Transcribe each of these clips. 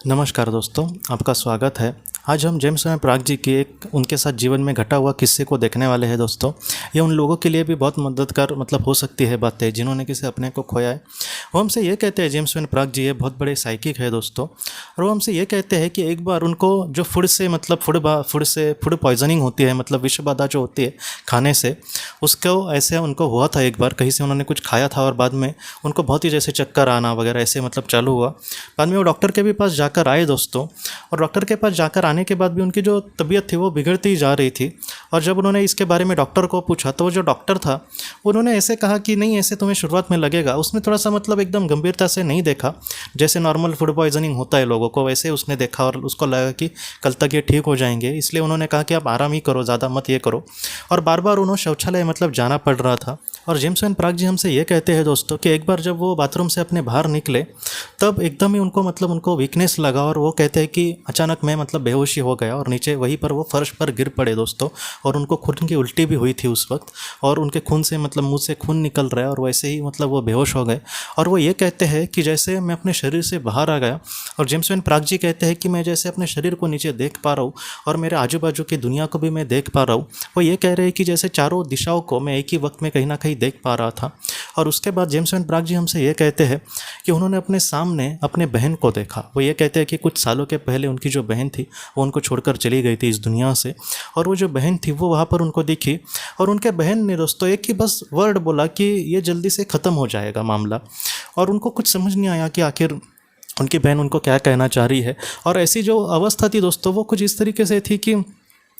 नमस्कार दोस्तों, आपका स्वागत है। आज हम जेम्स एंड प्राग जी की एक उनके साथ जीवन में घटा हुआ किस्से को देखने वाले हैं दोस्तों। ये उन लोगों के लिए भी बहुत मददगार हो सकती है बातें, जिन्होंने किसी अपने को खोया है। वो हमसे ये कहते हैं, जेम्स एंड प्राग जी ये बहुत बड़े साइकिक है दोस्तों, और वो हमसे ये कहते हैं कि एक बार उनको जो फूड पॉइजनिंग होती है, विष बाधा जो होती है खाने से, उसको ऐसे उनको हुआ था। एक बार कहीं से उन्होंने कुछ खाया था और बाद में उनको बहुत ही जैसे चक्कर आना वगैरह ऐसे चालू हुआ। बाद में वो डॉक्टर के भी पास जाकर आए दोस्तों, और डॉक्टर के पास जाकर आने के बाद भी उनकी जो तबीयत थी वो बिगड़ती ही जा रही थी। और जब उन्होंने इसके बारे में डॉक्टर को पूछा तो वो जो डॉक्टर था उन्होंने ऐसे कहा कि नहीं, ऐसे तुम्हें शुरुआत में लगेगा। उसने थोड़ा सा एकदम गंभीरता से नहीं देखा, जैसे नॉर्मल फूड पॉइजनिंग होता है लोगों को, वैसे उसने देखा और उसको लगा कि कल तक ये ठीक हो जाएंगे। इसलिए उन्होंने कहा कि आप आराम ही करो, ज़्यादा मत ये करो। और बार बार उन्होंने शौचालय जाना पड़ रहा था। और जेम्स एंड प्राग जी हमसे ये कहते हैं दोस्तों कि एक बार जब वो बाथरूम से अपने बाहर निकले तब एकदम ही उनको वीकनेस लगा, और वो कहते हैं कि अचानक मैं बेहोशी हो गया और नीचे वहीं पर वो फर्श पर गिर पड़े दोस्तों। और उनको खून की उल्टी भी हुई थी उस वक्त, और उनके खून से मुंह से खून निकल रहा है, और वैसे ही वो बेहोश हो गए। और वो ये कहते हैं कि जैसे मैं अपने शरीर से बाहर आ गया, और जेम्स एंड प्राग जी कहते हैं कि मैं जैसे अपने शरीर को नीचे देख पा रहा हूँ और मेरे आजू बाजू की दुनिया को भी मैं देख पा रहा हूँ। वो ये कह रहे हैं कि जैसे चारों दिशाओं को मैं एक ही वक्त में कहीं ना कहीं देख पा रहा था। और उसके बाद जेम्स एंड प्राग जी हमसे ये कहते हैं कि उन्होंने अपने सामने अपने बहन को देखा। वो ये कहते हैं कि कुछ सालों के पहले उनकी जो बहन थी वो उनको छोड़कर चली गई थी इस दुनिया से, और वो जो बहन थी वो वहाँ पर उनको दिखी। और उनके बहन ने दोस्तों एक ही बस वर्ड बोला कि ये जल्दी से ख़त्म हो जाएगा मामला। और उनको कुछ समझ नहीं आया कि आखिर उनकी बहन उनको क्या कहना चाह रही है। और ऐसी जो अवस्था थी दोस्तों वो कुछ इस तरीके से थी कि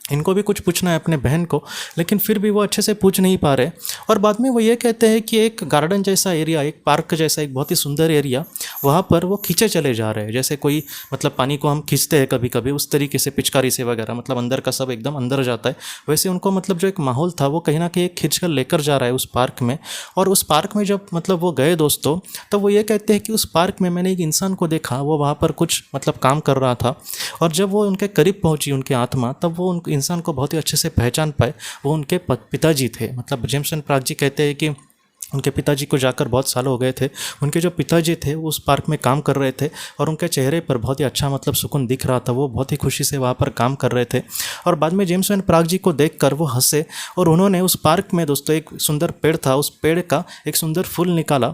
इनको भी कुछ पूछना है अपने बहन को, लेकिन फिर भी वो अच्छे से पूछ नहीं पा रहे। और बाद में वो ये कहते हैं कि एक गार्डन जैसा एरिया, एक पार्क जैसा एक बहुत ही सुंदर एरिया, वहाँ पर वो खींचे चले जा रहे हैं। जैसे कोई पानी को हम खींचते हैं कभी कभी, उस तरीके से पिचकारी से वगैरह अंदर का सब एकदम अंदर जाता है, वैसे उनको जो एक माहौल था वो कहीं ना कहीं खींच कर लेकर जा रहा है उस पार्क में। और उस पार्क में जब वो गए दोस्तों, तब वो ये कहते हैं कि उस पार्क में मैंने एक इंसान को देखा, वो वहाँ पर कुछ काम कर रहा था। और जब वो उनके करीब पहुँची उनकी आत्मा, तब वो उन इंसान को बहुत ही अच्छे से पहचान पाए। वो उनके पिताजी थे। जेम्स एंड प्राग जी कहते हैं कि उनके पिताजी को जाकर बहुत साल हो गए थे। उनके जो पिताजी थे वो उस पार्क में काम कर रहे थे, और उनके चेहरे पर बहुत ही अच्छा सुकून दिख रहा था। वो बहुत ही खुशी से वहाँ पर काम कर रहे थे। और बाद में जेम्स एंड प्राग जी को देखकर वो हंसे, और उन्होंने उस पार्क में दोस्तों एक सुंदर पेड़ था, उस पेड़ का एक सुंदर फूल निकाला।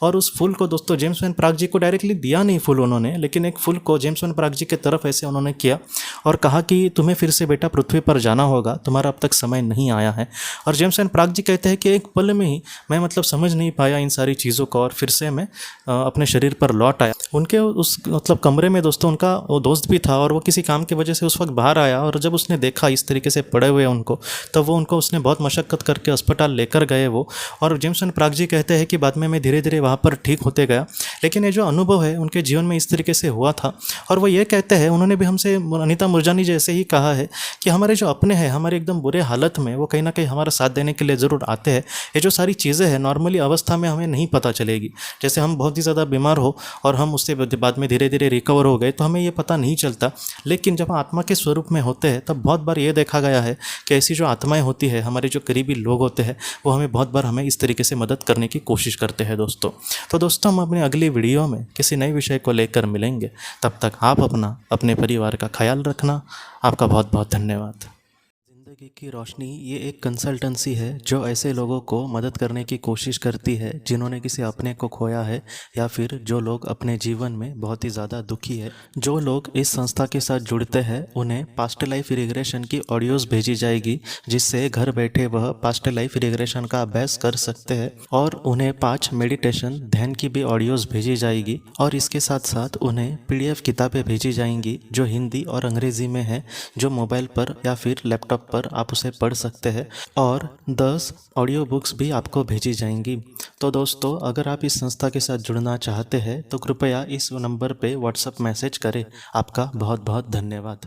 और उस फूल को दोस्तों जेम्स एंड प्राग जी को डायरेक्टली दिया नहीं फूल उन्होंने, लेकिन एक फूल को जेम्स एंड प्राग जी की तरफ ऐसे उन्होंने किया और कहा कि तुम्हें फिर से बेटा पृथ्वी पर जाना होगा, तुम्हारा अब तक समय नहीं आया है। और जेम्स एंड प्राग जी कहते हैं कि एक पल में ही मैं समझ नहीं पाया इन सारी चीज़ों को, और फिर से मैं अपने शरीर पर लौट आया। उनके उस कमरे में दोस्तों उनका वो दोस्त भी था, और वो किसी काम की वजह से उस वक्त बाहर आया। और जब उसने देखा इस तरीके से पड़े हुए उनको, तब वो उनको उसने बहुत मशक्क़त करके अस्पताल लेकर गए वो। और जेम्स एंड प्राग जी कहते हैं कि बाद में मैं धीरे धीरे वहाँ पर ठीक होते गया। लेकिन ये जो अनुभव है उनके जीवन में इस तरीके से हुआ था। और वो ये कहते हैं, उन्होंने भी हमसे अनीता मुरजानी जैसे ही कहा है कि हमारे जो अपने हैं, हमारे एकदम बुरे हालत में वो कहीं ना कहीं हमारा साथ देने के लिए ज़रूर आते हैं। ये जो सारी चीज़ें हैं नॉर्मली अवस्था में हमें नहीं पता चलेगी। जैसे हम बहुत ही ज़्यादा बीमार हो और हम उससे बाद में धीरे धीरे रिकवर हो गए तो हमें ये पता नहीं चलता। लेकिन जब आत्मा के स्वरूप में होते हैं तब बहुत बार ये देखा गया है कि ऐसी जो आत्माएं होती है, हमारे जो करीबी लोग होते हैं, वो हमें बहुत बार हमें इस तरीके से मदद करने की कोशिश करते हैं दोस्तों। तो दोस्तों हम अपने अगली वीडियो में किसी नए विषय को लेकर मिलेंगे। तब तक आप अपने परिवार का ख्याल रखना। आपका बहुत बहुत धन्यवाद। ज़िंदगी की रोशनी ये एक कंसल्टेंसी है जो ऐसे लोगों को मदद करने की कोशिश करती है जिन्होंने किसी अपने को खोया है, या फिर जो लोग अपने जीवन में बहुत ही ज़्यादा दुखी है। जो लोग इस संस्था के साथ जुड़ते हैं उन्हें पास्ट लाइफ रिग्रेशन की ऑडियोज़ भेजी जाएगी, जिससे घर बैठे वह पास्ट लाइफ रिग्रेशन का अभ्यास कर सकते हैं। और उन्हें 5 मेडिटेशन ध्यान की भी ऑडियोज़ भेजी जाएगी, और इसके साथ साथ उन्हें PDF किताबें भेजी जाएंगी जो हिंदी और अंग्रेज़ी में है, जो मोबाइल पर या फिर लैपटॉप पर आप उसे पढ़ सकते हैं। और 10 ऑडियो बुक्स भी आपको भेजी जाएंगी। तो दोस्तों, अगर आप इस संस्था के साथ जुड़ना चाहते हैं तो कृपया इस नंबर पे व्हाट्सएप मैसेज करें। आपका बहुत बहुत धन्यवाद।